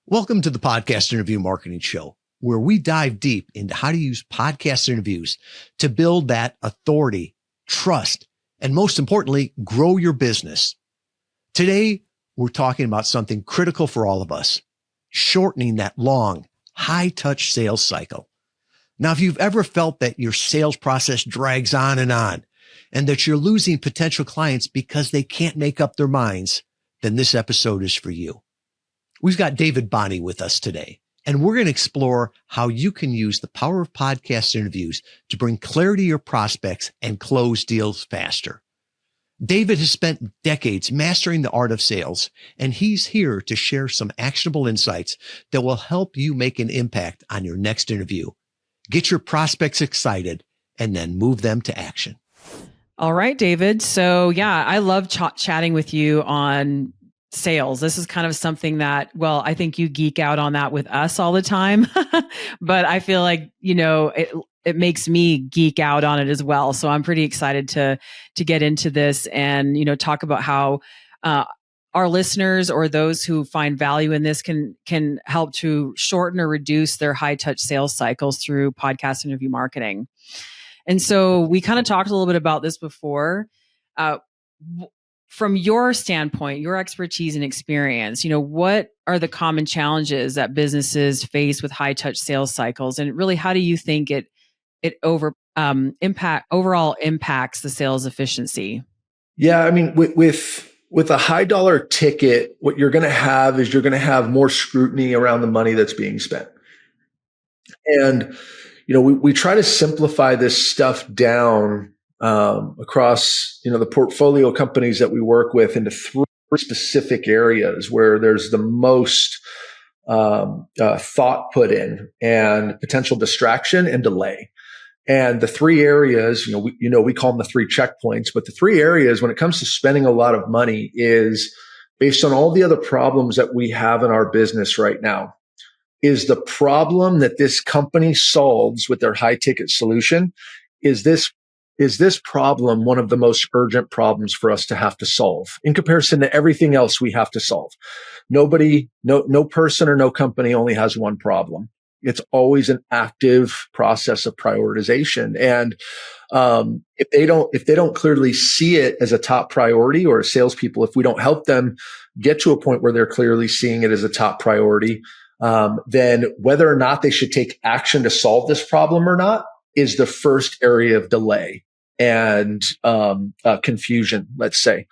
Welcome to the Podcast Interview Marketing Show, where we dive deep into how to use podcast interviews to build that authority, trust, and most importantly, grow your business. Today, we're talking about something critical for all of us, shortening that long, high-touch sales cycle. Now, if you've ever felt that your sales process drags on and that you're losing potential clients because they can't make up their minds, then this episode is for you. We've got David Bonney with us today, and we're going to explore how you can use the power of podcast interviews to bring clarity to your prospects and close deals faster. David has spent decades mastering the art of sales, and he's here to share some actionable insights that will help you make an impact on your next interview. Get your prospects excited and then move them to action. All right, David. So I love chatting with you on sales. This is kind of something that, I think you geek out on that with us all the time, but I feel like, it makes me geek out on it as well. So I'm pretty excited to get into this and, talk about how our listeners or those who find value in this can help to shorten or reduce their high touch sales cycles through podcast interview marketing. And so we kind of talked a little bit about this before. From your standpoint, your expertise and experience, what are the common challenges that businesses face with high touch sales cycles? And really, how do you think it overall impacts the sales efficiency? Yeah, I mean, with a high dollar ticket, what you're going to have is you're going to have more scrutiny around the money that's being spent. And, we try to simplify this stuff down across, the portfolio companies that we work with into three specific areas where there's the most thought put in and potential distraction and delay. And the three areas, we call them the three checkpoints, but the three areas when it comes to spending a lot of money is based on all the other problems that we have in our business right now. Is the problem that this company solves with their high ticket solution, is this problem one of the most urgent problems for us to have to solve in comparison to everything else we have to solve? No person or no company only has one problem. It's always an active process of prioritization. And if they don't clearly see it as a top priority, or as salespeople, if we don't help them get to a point where they're clearly seeing it as a top priority, then whether or not they should take action to solve this problem or not is the first area of delay and confusion, let's say.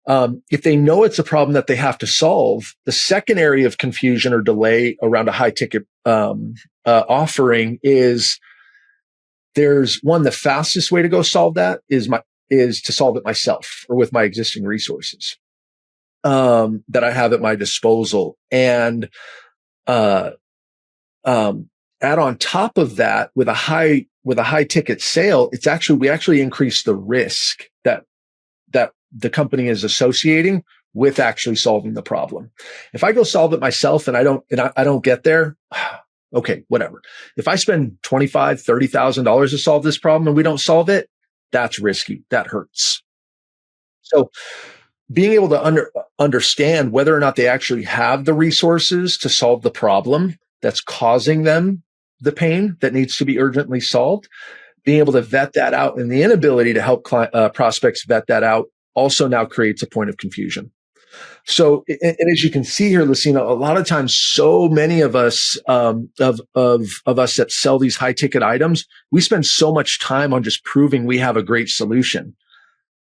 If they know it's a problem that they have to solve, the second area of confusion or delay around a high ticket offering is the fastest way to go solve that is to solve it myself or with my existing resources that I have at my disposal. And add on top of that with a high ticket sale, we actually increase the risk that the company is associating with actually solving the problem. If I go solve it myself and I don't get there, okay, whatever. If I spend $25,000, $30,000 to solve this problem and we don't solve it, that's risky. That hurts. So being able to understand whether or not they actually have the resources to solve the problem that's causing them the pain that needs to be urgently solved, being able to vet that out, and the inability to help prospects vet that out also now creates a point of confusion. So, and as you can see here, Lasina, a lot of times, so many of us, of us that sell these high ticket items, we spend so much time on just proving we have a great solution,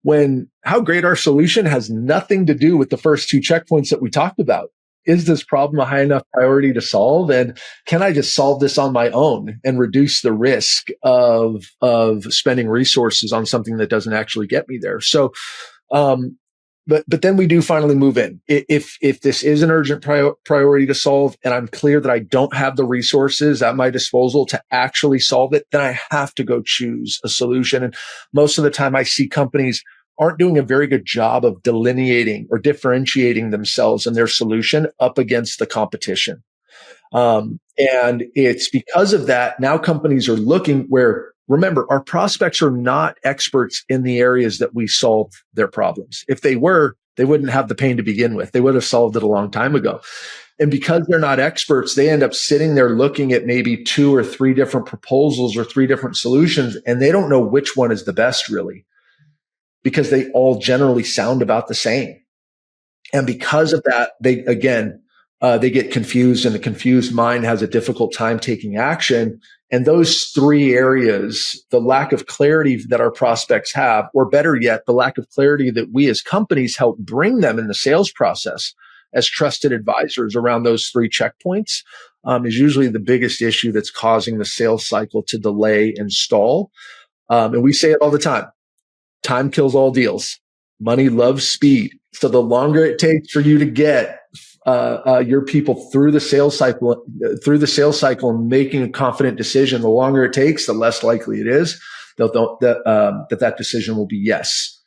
when how great our solution has nothing to do with the first two checkpoints that we talked about. Is this problem a high enough priority to solve? And can I just solve this on my own and reduce the risk of spending resources on something that doesn't actually get me there? So, but then we do finally move in. If this is an urgent priority to solve, and I'm clear that I don't have the resources at my disposal to actually solve it, then I have to go choose a solution. And most of the time I see companies aren't doing a very good job of delineating or differentiating themselves and their solution up against the competition. And it's because of that, now companies are looking where, remember, our prospects are not experts in the areas that we solve their problems. If they were, they wouldn't have the pain to begin with. They would have solved it a long time ago. And because they're not experts, they end up sitting there looking at maybe 2 or 3 different proposals or 3 different solutions, and they don't know which one is the best really, because they all generally sound about the same. And because of that, they get confused, and the confused mind has a difficult time taking action. And those 3 areas, the lack of clarity that our prospects have, or better yet, the lack of clarity that we as companies help bring them in the sales process as trusted advisors around those 3 checkpoints, is usually the biggest issue that's causing the sales cycle to delay and stall. And we say it all the time. Time kills all deals. Money loves speed. So the longer it takes for you to get your people through the sales cycle, and making a confident decision, the longer it takes, the less likely it is that decision will be yes.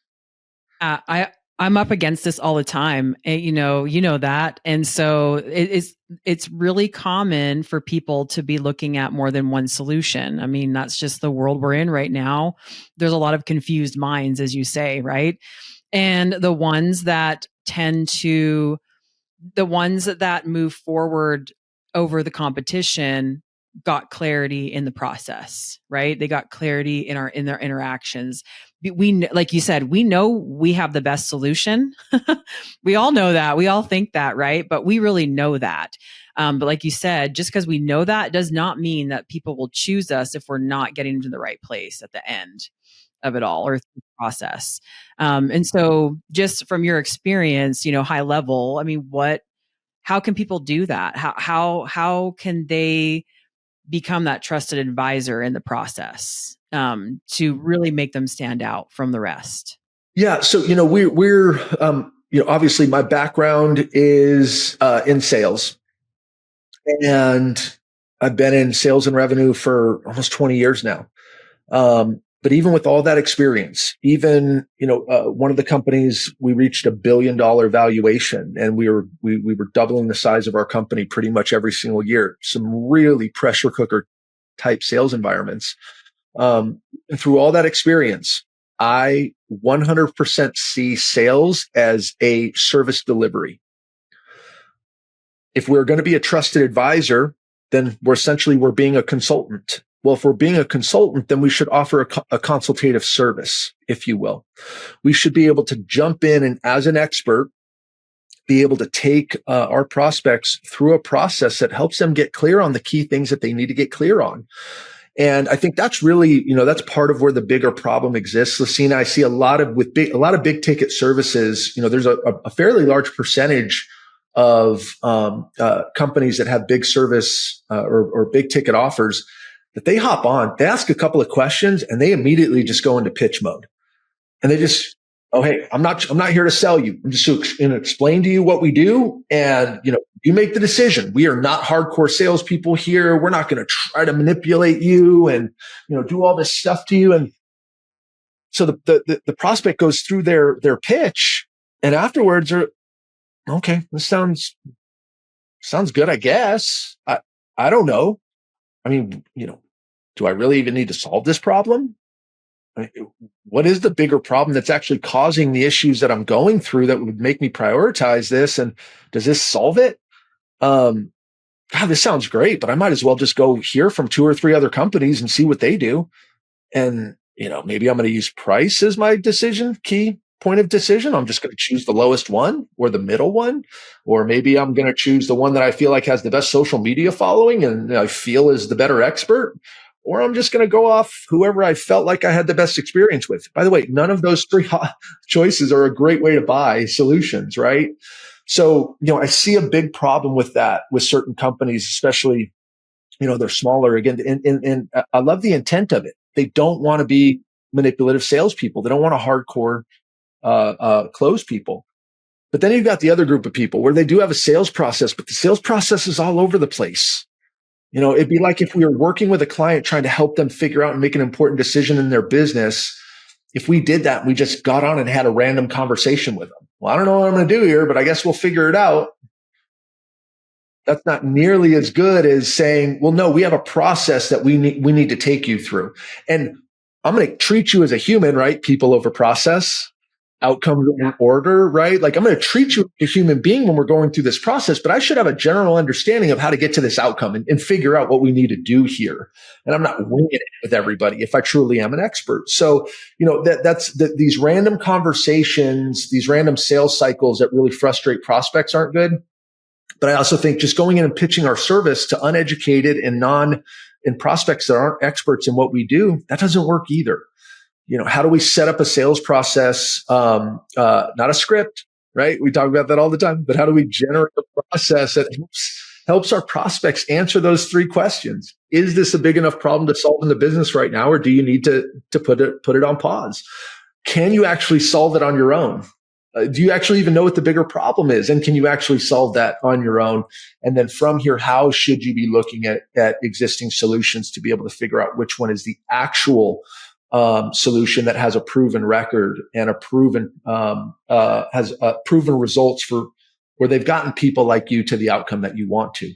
I'm up against this all the time. And, you know that. And so it's really common for people to be looking at more than one solution. I mean, that's just the world we're in right now. There's a lot of confused minds, as you say, right? And the ones that move forward over the competition got clarity in the process, right? They got clarity in their interactions. We, like you said, we know we have the best solution. We all know that. We all think that, right? But we really know that. But like you said, just because we know that does not mean that people will choose us if we're not getting to the right place at the end of it all, or through the process. And so just from your experience, high level, I mean, how can people do that? How can they become that trusted advisor in the process, to really make them stand out from the rest? Yeah. So, we're obviously my background is in sales, and I've been in sales and revenue for almost 20 years now. But even with all that experience, even, one of the companies, we reached $1 billion valuation, and we were doubling the size of our company pretty much every single year. Some really pressure cooker type sales environments. And through all that experience, I 100% see sales as a service delivery. If we're going to be a trusted advisor, then we're being a consultant. Well, if we're being a consultant, then we should offer a consultative service, if you will. We should be able to jump in and, as an expert, be able to take our prospects through a process that helps them get clear on the key things that they need to get clear on. And I think that's really, that's part of where the bigger problem exists. Lasina, I see a lot of big ticket services. There's a fairly large percentage of companies that have big service or big ticket offers that they hop on, they ask a couple of questions, and they immediately just go into pitch mode. And they just, oh, hey, I'm not here to sell you. I'm just going to explain to you what we do. And, you make the decision. We are not hardcore salespeople here. We're not going to try to manipulate you and, do all this stuff to you. And so the prospect goes through their pitch, and afterwards they're, okay, this sounds good, I guess. I don't know. I mean, do I really even need to solve this problem? I mean, what is the bigger problem that's actually causing the issues that I'm going through that would make me prioritize this? And does this solve it? God, this sounds great, but I might as well just go hear from 2 or 3 other companies and see what they do. And, maybe I'm going to use price as my key point of decision. I'm just going to choose the lowest one or the middle one, or maybe I'm going to choose the one that I feel like has the best social media following and I feel is the better expert, or I'm just going to go off whoever I felt like I had the best experience with. By the way, none of those 3 choices are a great way to buy solutions, right? So, I see a big problem with that with certain companies, especially, they're smaller again. And I love the intent of it. They don't want to be manipulative salespeople. They don't want to hardcore close people. But then you've got the other group of people where they do have a sales process, but the sales process is all over the place. It'd be like if we were working with a client trying to help them figure out and make an important decision in their business. If we did that, we just got on and had a random conversation with them. Well, I don't know what I'm going to do here, but I guess we'll figure it out. That's not nearly as good as saying, well, no, we have a process that we need to take you through. And I'm going to treat you as a human, right? People over process. outcomes in order, right? Like I'm going to treat you like a human being when we're going through this process, but I should have a general understanding of how to get to this outcome and figure out what we need to do here. And I'm not winging it with everybody if I truly am an expert. So, these random conversations, these random sales cycles that really frustrate prospects aren't good. But I also think just going in and pitching our service to uneducated and prospects that aren't experts in what we do, that doesn't work either. How do we set up a sales process? Not a script, right? We talk about that all the time, but how do we generate a process that helps our prospects answer those 3 questions? Is this a big enough problem to solve in the business right now? Or do you need to put it on pause? Can you actually solve it on your own? Do you actually even know what the bigger problem is? And can you actually solve that on your own? And then from here, how should you be looking at existing solutions to be able to figure out which one is the actual solution that has a proven record and has proven results for where they've gotten people like you to the outcome that you want to.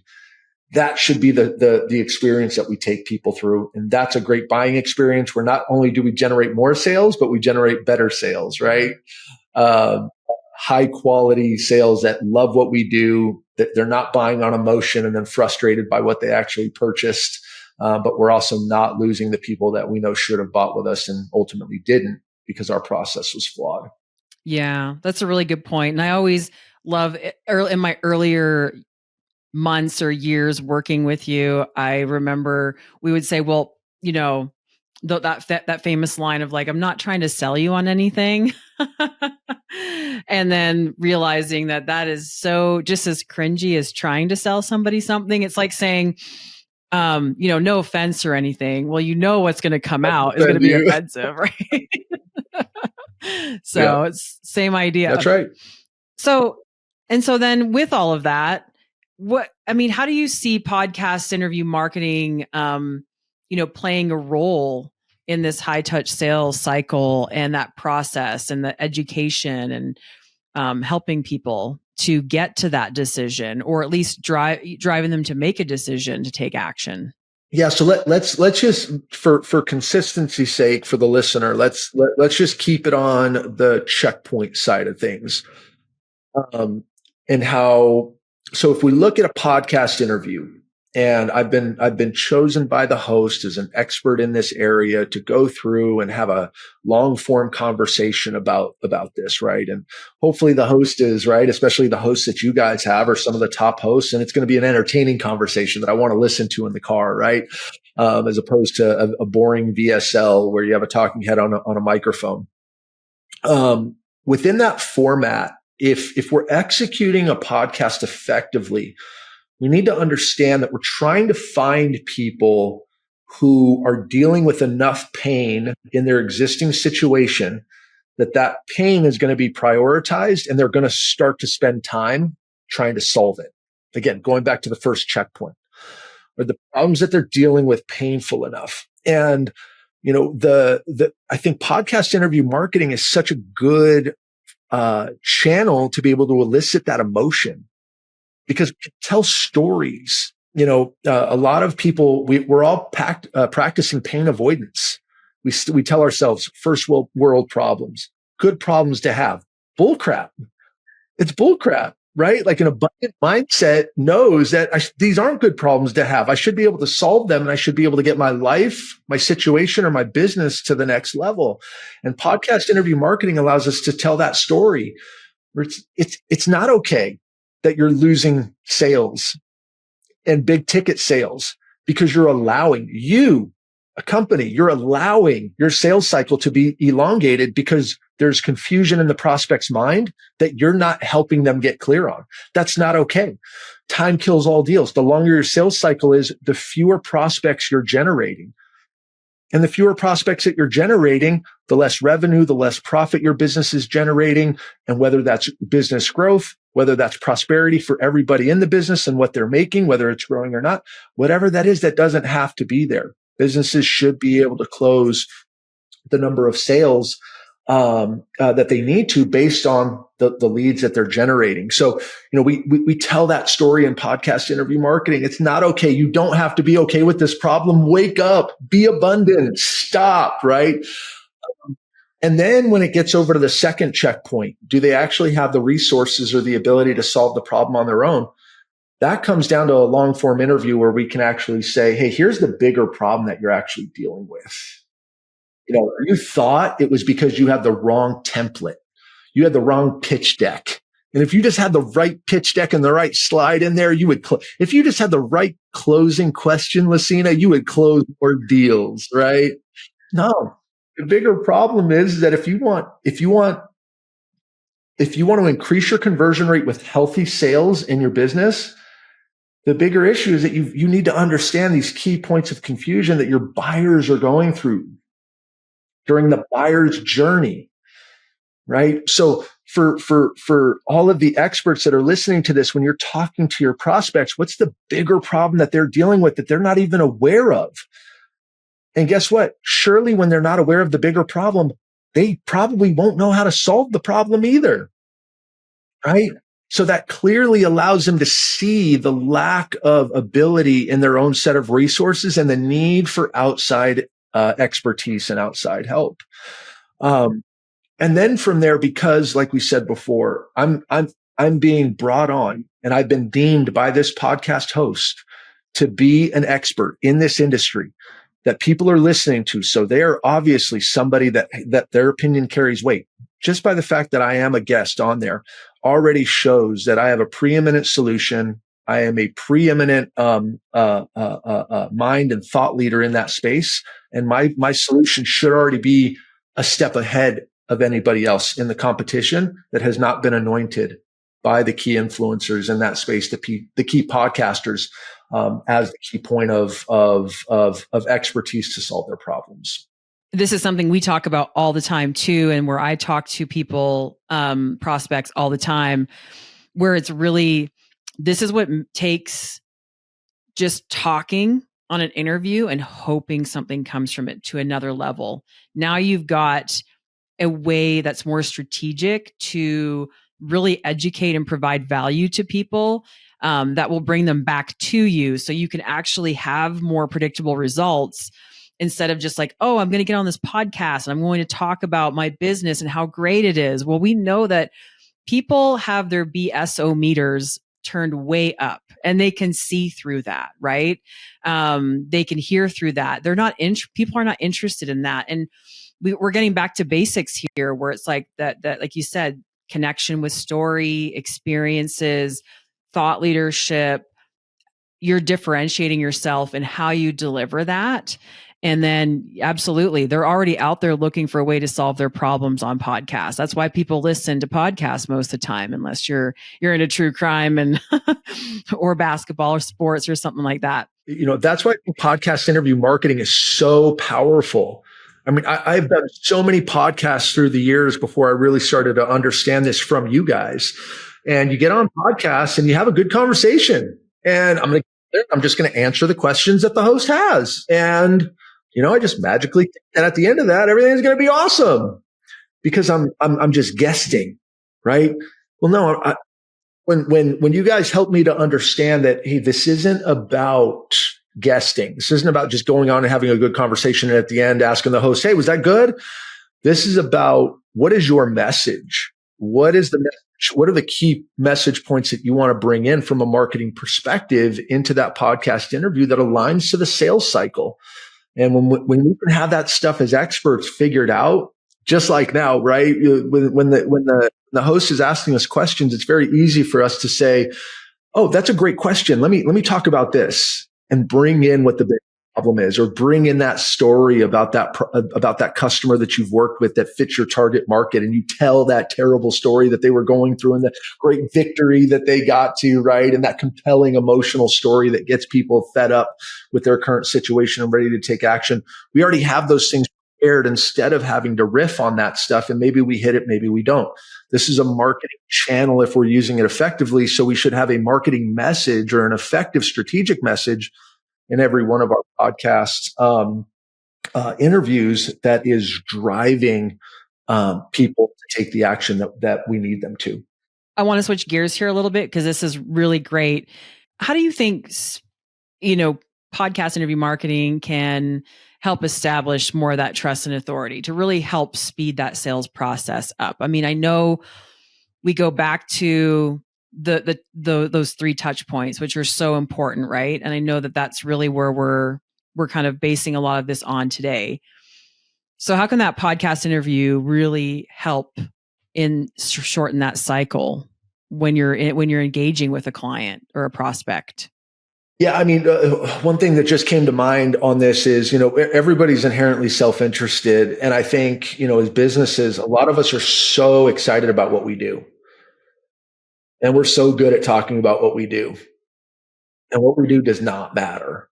That should be the experience that we take people through. And that's a great buying experience where not only do we generate more sales, but we generate better sales, right? High quality sales that love what we do, that they're not buying on emotion and then frustrated by what they actually purchased. But we're also not losing the people that we know should have bought with us and ultimately didn't because our process was flawed. Yeah, that's a really good point. And I always love in my earlier months or years working with you, I remember we would say, well, that famous line of like, I'm not trying to sell you on anything. And then realizing that is so just as cringy as trying to sell somebody something. It's like saying, no offense or anything. Well, what's going to come out is going to be offensive, right? So it's same idea. That's right. So then with all of that, how do you see podcast interview marketing, playing a role in this high touch sales cycle and that process and the education and helping people to get to that decision, or at least driving them to make a decision to take action? Yeah. So let's just for consistency's sake for the listener, let's just keep it on the checkpoint side of things. So if we look at a podcast interview, and I've been chosen by the host as an expert in this area to go through and have a long form conversation about this, right? And hopefully the host is right, especially the hosts that you guys have are some of the top hosts, and it's going to be an entertaining conversation that I want to listen to in the car, right? As opposed to a boring VSL where you have a talking head on a microphone. Within that format, if we're executing a podcast effectively, we need to understand that we're trying to find people who are dealing with enough pain in their existing situation that pain is going to be prioritized and they're going to start to spend time trying to solve it. Again, going back to the first checkpoint, are the problems that they're dealing with painful enough? And, I think podcast interview marketing is such a good channel to be able to elicit that emotion. Because we can tell stories, a lot of people, we're all practicing pain avoidance. We tell ourselves first world problems, good problems to have. Bullcrap. It's bullcrap, right? Like an abundant mindset knows that these aren't good problems to have. I should be able to solve them and I should be able to get my life, my situation, or my business to the next level. And podcast interview marketing allows us to tell that story where it's not okay that you're losing sales and big ticket sales because you're allowing a company, you're allowing your sales cycle to be elongated because there's confusion in the prospect's mind that you're not helping them get clear on. That's not okay. Time kills all deals. The longer your sales cycle is, the fewer prospects you're generating. And the fewer prospects that you're generating, the less revenue, the less profit your business is generating. And whether that's business growth, whether that's prosperity for everybody in the business and what they're making, whether it's growing or not, whatever that is, that doesn't have to be there. Businesses should be able to close the number of sales that they need to based on the leads that they're generating. So, we tell that story in podcast interview marketing. It's not okay. You don't have to be okay with this problem. Wake up, be abundant, stop, right? And then when it gets over to the second checkpoint, do they actually have the resources or the ability to solve the problem on their own? That comes down to a long form interview where we can actually say, hey, here's the bigger problem that you're actually dealing with. You thought it was because you had the wrong template. You had the wrong pitch deck. And if you just had the right pitch deck and the right slide in there, you would, if you just had the right closing question, Lasina, you would close more deals, right? No, the bigger problem is that if you want to increase your conversion rate with healthy sales in your business, the bigger issue is that you need to understand these key points of confusion that your buyers are going through during the buyer's journey, right? So for all of the experts that are listening to this, when you're talking to your prospects, what's the bigger problem that they're dealing with that they're not even aware of? And guess what? Surely when they're not aware of the bigger problem, they probably won't know how to solve the problem either, right? So that clearly allows them to see the lack of ability in their own set of resources and the need for outside expertise and outside help. And then from there, because like we said before, I'm being brought on and I've been deemed by this podcast host to be an expert in this industry that people are listening to. So they are obviously somebody that their opinion carries weight. Just by the fact that I am a guest on there already shows that I have a preeminent solution. I am a preeminent mind and thought leader in that space. And my solution should already be a step ahead of anybody else in the competition that has not been anointed by the key influencers in that space, the key podcasters, as the key point of expertise to solve their problems. This is something we talk about all the time too, and where I talk to people, prospects all the time, where it's really, this is what takes just talking on an interview and hoping something comes from it to another level. Now you've got a way that's more strategic to really educate and provide value to people, that will bring them back to you, so you can actually have more predictable results instead of just like, oh, I'm going to get on this podcast and I'm going to talk about my business and how great it is. Well, we know that people have their BSO meters turned way up and they can see through that, right? They can hear through that. People are not interested in that. And we're getting back to basics here, where it's like that, like you said, connection with story, experiences, thought leadership. You're differentiating yourself in how you deliver that. And then absolutely, they're already out there looking for a way to solve their problems on podcasts. That's why people listen to podcasts most of the time, unless you're into true crime and or basketball or sports or something like that. That's why podcast interview marketing is so powerful. I mean, I've done so many podcasts through the years before I really started to understand this from you guys. And you get on podcasts and you have a good conversation. And I'm just going to answer the questions that the host has. And I just magically, and at the end of that, everything's going to be awesome because I'm just guesting, right? Well, no, when you guys help me to understand that, hey, this isn't about guesting. This isn't about just going on and having a good conversation and at the end asking the host, hey, was that good? This is about, what is your message? What is the message? What are the key message points that you want to bring in from a marketing perspective into that podcast interview that aligns to the sales cycle? And when we can have that stuff as experts figured out, just like now, right? When the host is asking us questions, it's very easy for us to say, oh, that's a great question. Let me talk about this and bring in what the big problem is, or bring in that story about that customer that you've worked with that fits your target market. And you tell that terrible story that they were going through and the great victory that they got to, right? And that compelling emotional story that gets people fed up with their current situation and ready to take action. We already have those things prepared instead of having to riff on that stuff. And maybe we hit it, maybe we don't. This is a marketing channel if we're using it effectively. So we should have a marketing message or an effective strategic message in every one of our podcast interviews that is driving people to take the action that we need them to. I want to switch gears here a little bit because this is really great. How do you think, podcast interview marketing can help establish more of that trust and authority to really help speed that sales process up? I mean, I know we go back to those 3 touch points, which are so important, right? And I know that that's really where we're kind of basing a lot of this on today. So how can that podcast interview really help in shorten that cycle when you're engaging with a client or a prospect? Yeah, I mean, one thing that just came to mind on this is, everybody's inherently self-interested. And I think, as businesses, a lot of us are so excited about what we do. And we're so good at talking about what we do. And what we do does not matter.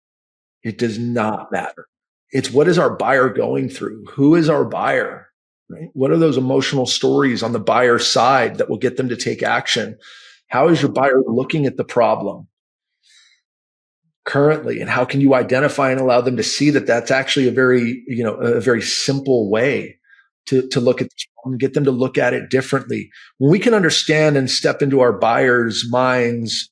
It does not matter. It's what is our buyer going through? Who is our buyer? Right? What are those emotional stories on the buyer's side that will get them to take action? How is your buyer looking at the problem currently? And how can you identify and allow them to see that that's actually a very simple way to look at this problem, get them to look at it differently. When we can understand and step into our buyers' minds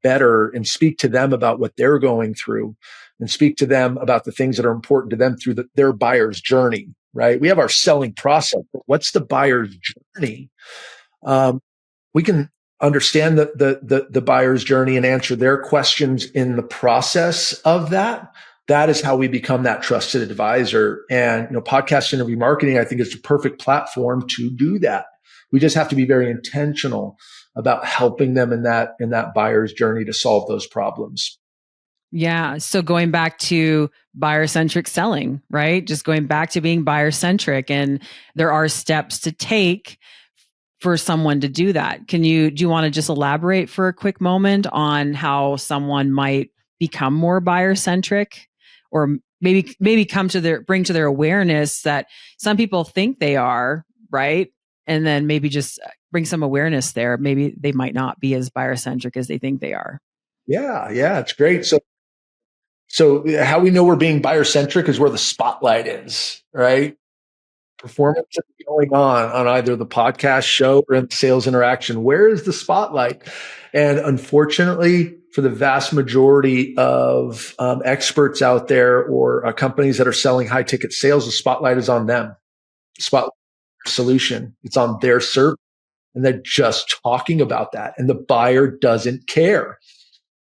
better and speak to them about what they're going through and speak to them about the things that are important to them through their buyer's journey, right? We have our selling process, but what's the buyer's journey? We can understand the buyer's journey and answer their questions in the process of that. That is how we become that trusted advisor. And, podcast interview marketing, I think, is the perfect platform to do that. We just have to be very intentional about helping them in that buyer's journey to solve those problems. Yeah. So going back to buyer-centric selling, right? Just going back to being buyer-centric, and there are steps to take for someone to do that. Do you want to just elaborate for a quick moment on how someone might become more buyer-centric, or maybe bring to their awareness that some people think they are, right? And then maybe just bring some awareness there. Maybe they might not be as buyer-centric as they think they are. Yeah, it's great. So how we know we're being buyer-centric is where the spotlight is, right? Performance is going on either the podcast show or in the sales interaction. Where is the spotlight? And unfortunately, for the vast majority of experts out there or companies that are selling high ticket sales, the spotlight is on them. Spotlight solution. It's on their service. And they're just talking about that. And the buyer doesn't care.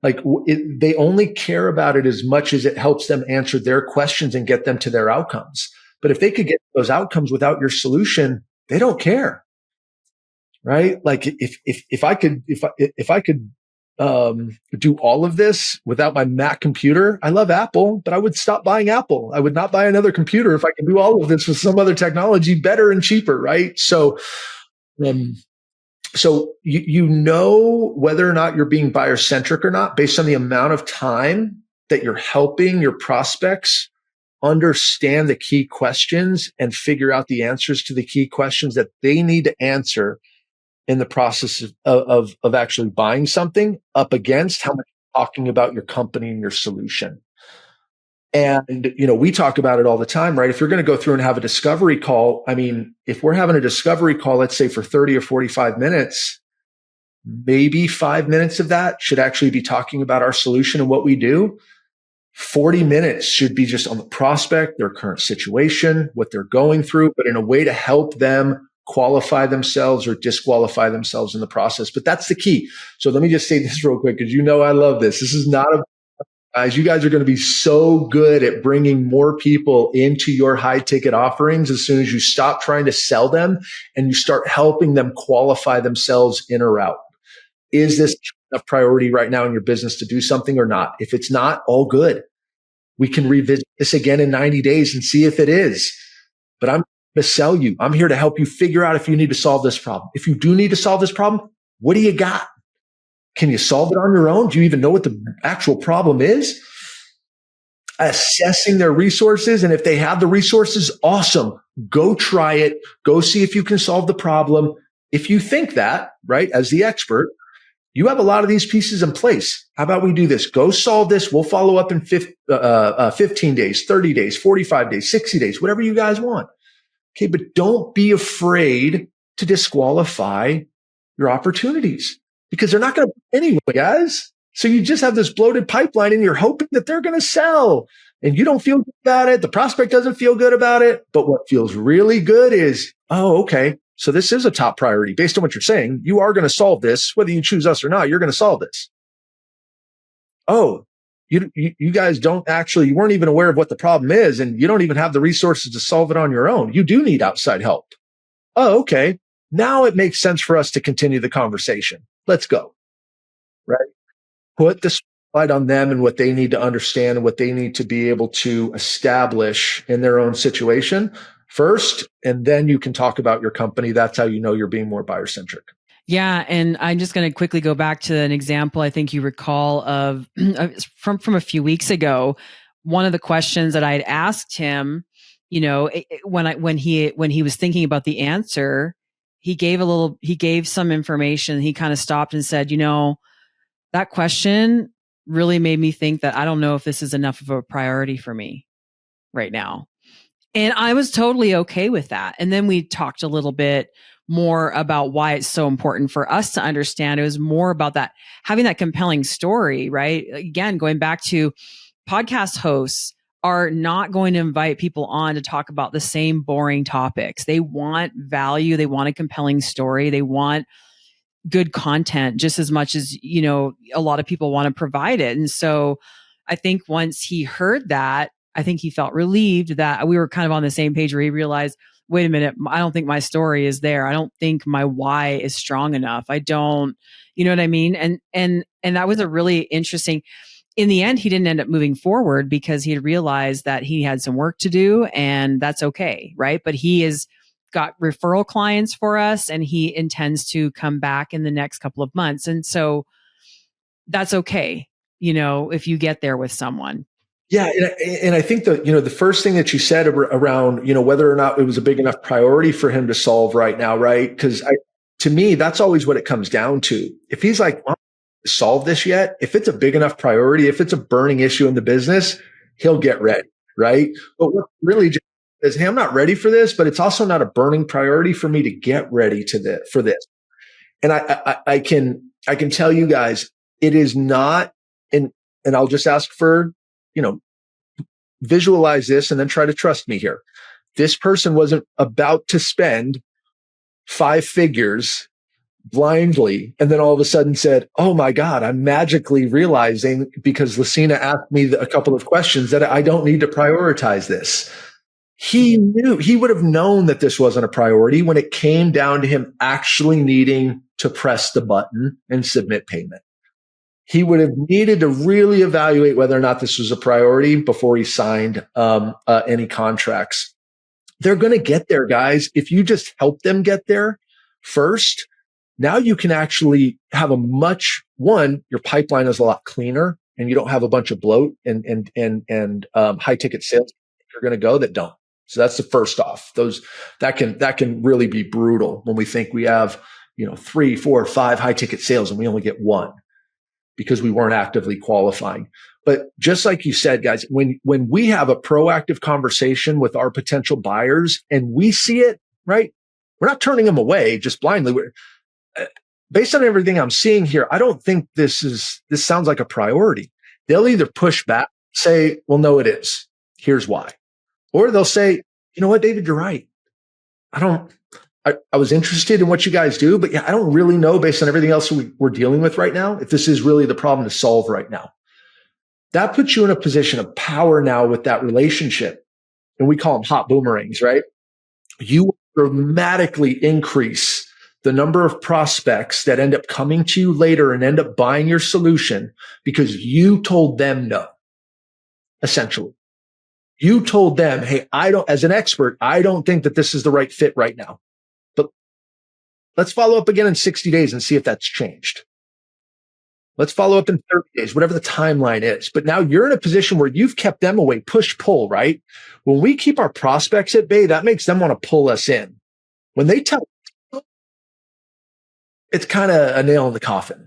They only care about it as much as it helps them answer their questions and get them to their outcomes. But if they could get those outcomes without your solution, they don't care. Right? Like if I could do all of this without my Mac computer, I love Apple, but I would stop buying Apple. I would not buy another computer if I can do all of this with some other technology better and cheaper. Right? So you know whether or not you're being buyer-centric or not based on the amount of time that you're helping your prospects understand the key questions and figure out the answers to the key questions that they need to answer in the process of actually buying something, up against how much you're talking about your company and your solution. And, we talk about it all the time, right? If you're going to go through and have a discovery call, I mean, if we're having a discovery call, let's say for 30 or 45 minutes, maybe 5 minutes of that should actually be talking about our solution and what we do. 40 minutes should be just on the prospect, their current situation, what they're going through, but in a way to help them qualify themselves or disqualify themselves in the process. But that's the key. So let me just say this real quick, because I love this. This is not guys, you guys are going to be so good at bringing more people into your high ticket offerings as soon as you stop trying to sell them and you start helping them qualify themselves in or out. Is this a priority right now in your business to do something or not? If it's not, all good. We can revisit this again in 90 days and see if it is. But I'm going to sell you. I'm here to help you figure out if you need to solve this problem. If you do need to solve this problem, what do you got? Can you solve it on your own? Do you even know what the actual problem is? Assessing their resources. And if they have the resources, awesome. Go try it. Go see if you can solve the problem. If you think that, right, as the expert, you have a lot of these pieces in place. How about we do this? Go solve this. We'll follow up in 15 days, 30 days, 45 days, 60 days, whatever you guys want. Okay, but don't be afraid to disqualify your opportunities, because they're not going to anyway, guys. So you just have this bloated pipeline and you're hoping that they're going to sell. and you don't feel good about it. The prospect doesn't feel good about it. But what feels really good is, oh, okay, so this is a top priority. Based on what you're saying, you are going to solve this. Whether you choose us or not, you're going to solve this. Oh, you guys don't actually, you weren't even aware of what the problem is, and you don't even have the resources to solve it on your own. You do need outside help. Oh, okay. Now it makes sense for us to continue the conversation. Let's go. Right? Put the spotlight on them and what they need to understand and what they need to be able to establish in their own situation first. And then you can talk about your company. That's how you know you're being more buyer centric. Yeah. And I'm just going to quickly go back to an example I think you recall of from a few weeks ago. One of the questions that I had asked him, when he was thinking about the answer, he gave some information. He kind of stopped and said, that question really made me think that I don't know if this is enough of a priority for me right now. And I was totally okay with that. And then we talked a little bit more about why it's so important for us to understand. It was more about that, having that compelling story, right? Again, going back to podcast hosts are not going to invite people on to talk about the same boring topics. They want value. They want a compelling story. They want good content just as much as, a lot of people want to provide it. And so I think once he heard that, I think he felt relieved that we were kind of on the same page, where he realized, wait a minute, I don't think my story is there. I don't think my why is strong enough. I don't, you know what I mean? And that was a really interesting, in the end, he didn't end up moving forward because he had realized that he had some work to do, and that's okay. Right. But he has got referral clients for us, and he intends to come back in the next couple of months. And so that's okay. If you get there with someone. Yeah. And I think the first thing that you said around, whether or not it was a big enough priority for him to solve right now, right? Because to me, that's always what it comes down to. If he's like, well, solve this yet? If it's a big enough priority, if it's a burning issue in the business, he'll get ready, right? But what really just is, hey, I'm not ready for this, but it's also not a burning priority for me to get ready for this. And I can tell you guys, it is not, and I'll just ask for, visualize this and then try to trust me here. This person wasn't about to spend 5 figures blindly and then all of a sudden said, oh my God, I'm magically realizing, because Lasina asked me a couple of questions, that I don't need to prioritize this. He would have known that this wasn't a priority when it came down to him actually needing to press the button and submit payment. He would have needed to really evaluate whether or not this was a priority before he signed any contracts. They're going to get there, guys. If you just help them get there first, now you can actually have your pipeline is a lot cleaner, and you don't have a bunch of bloat and high ticket sales you're going to go that don't. So that's the first off. That can really be brutal when we think we have 3, 4, 5 high ticket sales and we only get 1. Because we weren't actively qualifying. But just like you said, guys, when we have a proactive conversation with our potential buyers and we see it, right? We're not turning them away just blindly. Based on everything I'm seeing here, I don't think this sounds like a priority. They'll either push back, say, well, no, it is. Here's why. Or they'll say, you know what, David, you're right. I was interested in what you guys do, but yeah, I don't really know, based on everything else we're dealing with right now, if this is really the problem to solve right now. That puts you in a position of power now with that relationship. And we call them hot boomerangs, right? You dramatically increase the number of prospects that end up coming to you later and end up buying your solution because you told them no. Essentially, you told them, hey, as an expert, I don't think that this is the right fit right now. Let's follow up again in 60 days and see if that's changed. Let's follow up in 30 days, whatever the timeline is. But now you're in a position where you've kept them away, push, pull, right? When we keep our prospects at bay, that makes them want to pull us in. When they tell, it's kind of a nail in the coffin.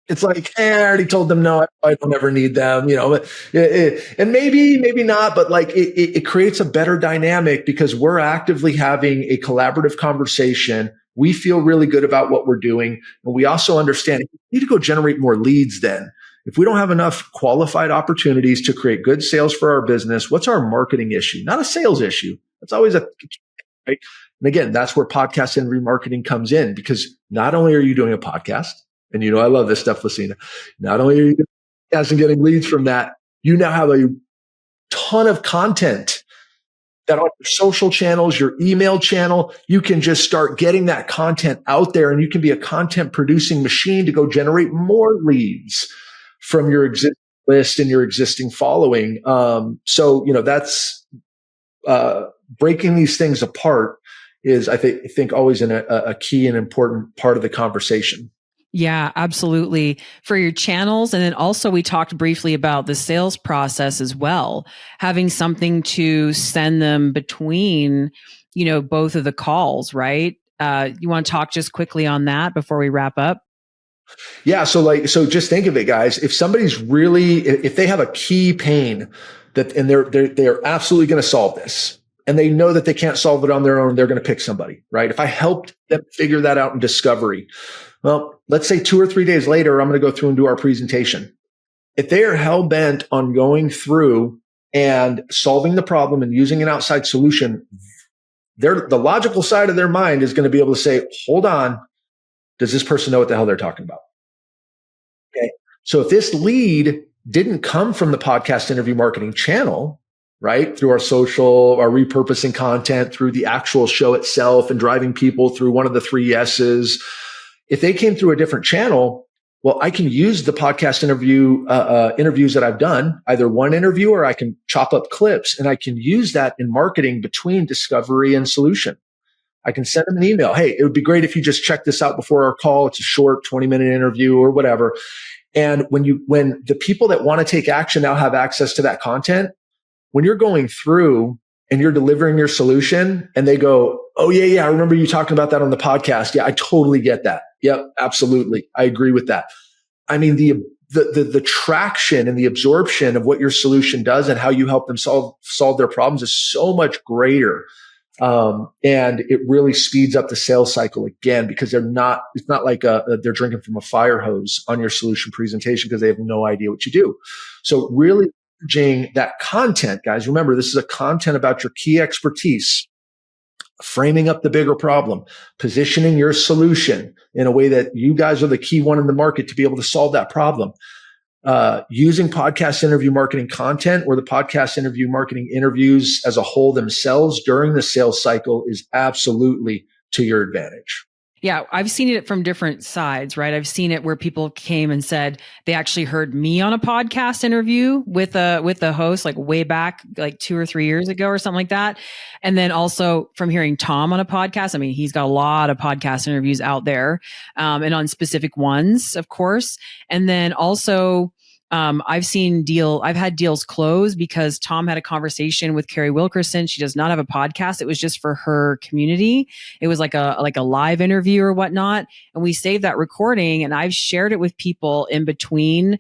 It's like, I already told them no, I don't ever need them, and maybe not, but like it creates a better dynamic because we're actively having a collaborative conversation. We feel really good about what we're doing. And we also understand we need to go generate more leads then. if we don't have enough qualified opportunities to create good sales for our business, what's our marketing issue? Not a sales issue. That's always right? And again, that's where podcast and remarketing comes in, because not only are you doing a podcast, and I love this stuff, Lasina, not only are you doing a podcast and getting leads from that, you now have a ton of content that on your social channels, your email channel, you can just start getting that content out there, and you can be a content producing machine to go generate more leads from your existing list and your existing following. So that's breaking these things apart is, I think always a key and important part of the conversation. Yeah, absolutely. For your channels. And then also we talked briefly about the sales process as well, having something to send them between, both of the calls, right? You want to talk just quickly on that before we wrap up? Yeah. So just think of it, guys. If somebody's if they have a key pain and they're absolutely going to solve this, and they know that they can't solve it on their own, they're going to pick somebody, right? If I helped them figure that out in discovery, well, let's say 2 or 3 days later, I'm going to go through and do our presentation. If they are hell bent on going through and solving the problem and using an outside solution, the logical side of their mind is going to be able to say, hold on, does this person know what the hell they're talking about? Okay. So if this lead didn't come from the podcast interview marketing channel, right, through our social, our repurposing content, through the actual show itself and driving people through one of the 3 yeses, if they came through a different channel, well, I can use the podcast interviews that I've done, either one interview, or I can chop up clips, and I can use that in marketing between discovery and solution. I can send them an email. Hey, it would be great if you just check this out before our call. It's a short 20-minute interview or whatever. And when the people that want to take action now have access to that content, when you're going through and you're delivering your solution and they go, oh yeah, I remember you talking about that on the podcast. Yeah, I totally get that. Yep, absolutely. I agree with that. I mean, the traction and the absorption of what your solution does and how you help them solve their problems is so much greater. And it really speeds up the sales cycle again, because it's not like they're drinking from a fire hose on your solution presentation because they have no idea what you do. So really leveraging that content, guys, remember, this is a content about your key expertise, framing up the bigger problem, positioning your solution in a way that you guys are the key one in the market to be able to solve that problem. Using podcast interview marketing content or the podcast interview marketing interviews as a whole themselves during the sales cycle is absolutely to your advantage. Yeah, I've seen it from different sides, right? I've seen it where people came and said they actually heard me on a podcast interview with a host, like way back, like 2 or 3 years ago or something like that. And then also from hearing Tom on a podcast. I mean, he's got a lot of podcast interviews out there, and on specific ones, of course. And then also, I've had deals close because Tom had a conversation with Carrie Wilkerson. She does not have a podcast. It was just for her community. It was like a live interview or whatnot. And we saved that recording and I've shared it with people in between,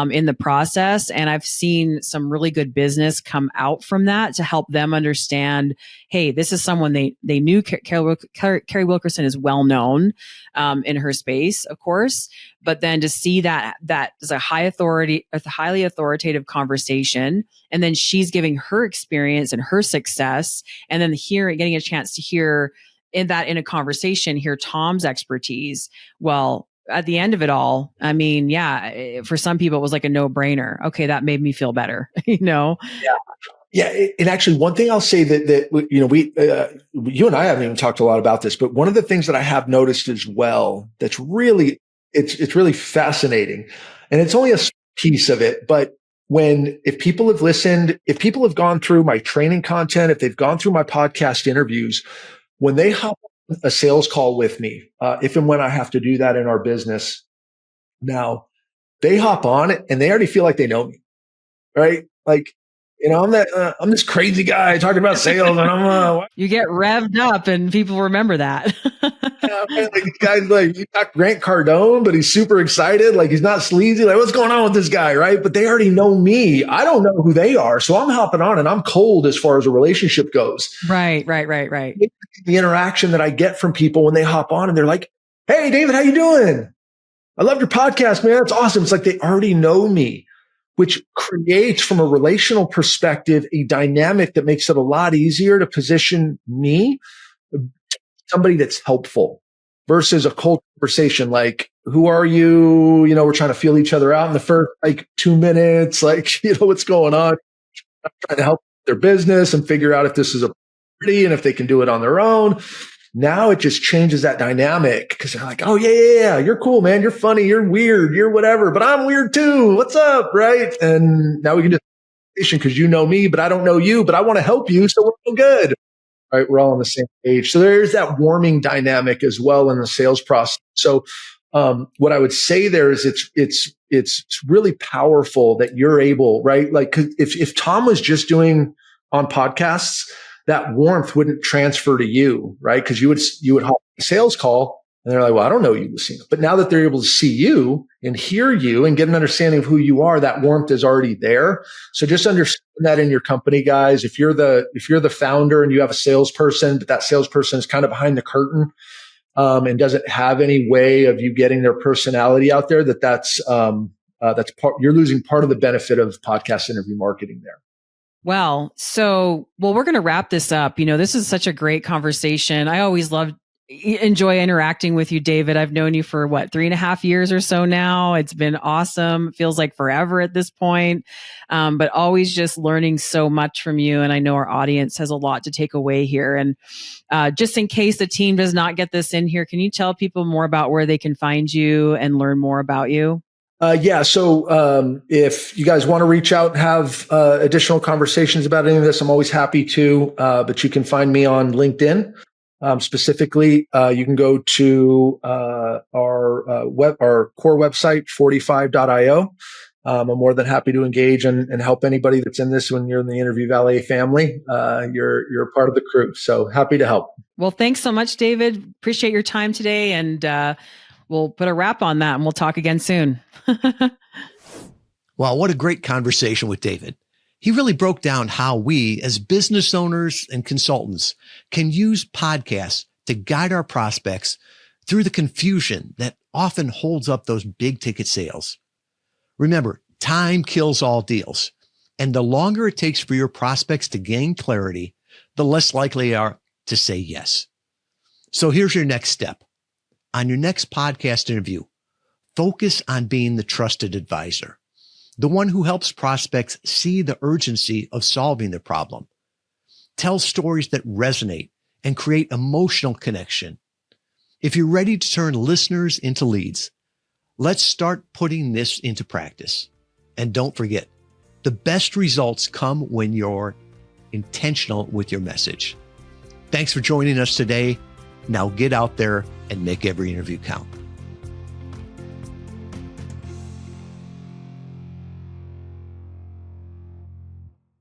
in the process. And I've seen some really good business come out from that to help them understand, hey, this is someone they knew. Carrie Wilkerson is well known, in her space, of course. But then to see that is a highly authoritative conversation. And then she's giving her experience and her success. And then getting a chance to hear in a conversation, hear Tom's expertise. Well, at the end of it all, I mean, yeah, for some people it was like a no-brainer. Okay, that made me feel better, Yeah. Yeah. And actually one thing I'll say that you and I haven't even talked a lot about this, but one of the things that I have noticed as well, that's really, it's really fascinating, and it's only a piece of it, but if people have listened, if people have gone through my training content, if they've gone through my podcast interviews, when they hop on a sales call with me, if and when I have to do that in our business now, they hop on it and they already feel like they know me, right? Like, I'm this crazy guy talking about sales, and you get revved up, and people remember that. Yeah, man, like this guy's like, he's not Grant Cardone, but he's super excited. Like he's not sleazy. Like, what's going on with this guy, right? But they already know me. I don't know who they are, so I'm hopping on, and I'm cold as far as a relationship goes. Right. The interaction that I get from people when they hop on, and they're like, "Hey, David, how you doing?" I love your podcast, man. It's awesome. It's like they already know me, which creates, from a relational perspective, a dynamic that makes it a lot easier to position me, somebody that's helpful, versus a cold conversation like, who are you? You know, we're trying to feel each other out in the first 2 minutes. What's going on? I'm trying to help their business and figure out if this is a priority and if they can do it on their own. Now it just changes that dynamic because they're like, oh, yeah. You're cool, man. You're funny. You're weird. You're whatever, but I'm weird too. What's up? Right. And now we can just because you know me, but I don't know you, but I want to help you. So we're all good. Right. We're all on the same page. So there's that warming dynamic as well in the sales process. So what I would say there is it's really powerful that you're able, right? Like if Tom was just doing on podcasts, that warmth wouldn't transfer to you, right? Because you would hop a sales call and they're like, well, I don't know you, Lasina. But now that they're able to see you and hear you and get an understanding of who you are, that warmth is already there. So just understand that in your company, guys. If you're the founder and you have a salesperson, but that salesperson is kind of behind the curtain, and doesn't have any way of you getting their personality out there, that's part, you're losing part of the benefit of podcast interview marketing there. Well, we're going to wrap this up. This is such a great conversation. I always enjoy interacting with you, David. I've known you for 3.5 years or so now. It's been awesome. It feels like forever at this point. But always just learning so much from you. And I know our audience has a lot to take away here. And just in case the team does not get this in here, can you tell people more about where they can find you and learn more about you? So if you guys want to reach out and have additional conversations about any of this, I'm always happy to. But you can find me on LinkedIn. Specifically, you can go to our core website, 45.io. I'm more than happy to engage and help anybody that's in this. When you're in the Interview Valet family, you're a part of the crew. So happy to help. Well, thanks so much, David. Appreciate your time today, and we'll put a wrap on that, and we'll talk again soon. Wow, what a great conversation with David. He really broke down how we, as business owners and consultants, can use podcasts to guide our prospects through the confusion that often holds up those big ticket sales. Remember, time kills all deals. And the longer it takes for your prospects to gain clarity, the less likely they are to say yes. So here's your next step. On your next podcast interview, focus on being the trusted advisor, the one who helps prospects see the urgency of solving their problem. Tell stories that resonate and create emotional connection. If you're ready to turn listeners into leads, let's start putting this into practice. And don't forget, the best results come when you're intentional with your message. Thanks for joining us today. Now get out there and make every interview count.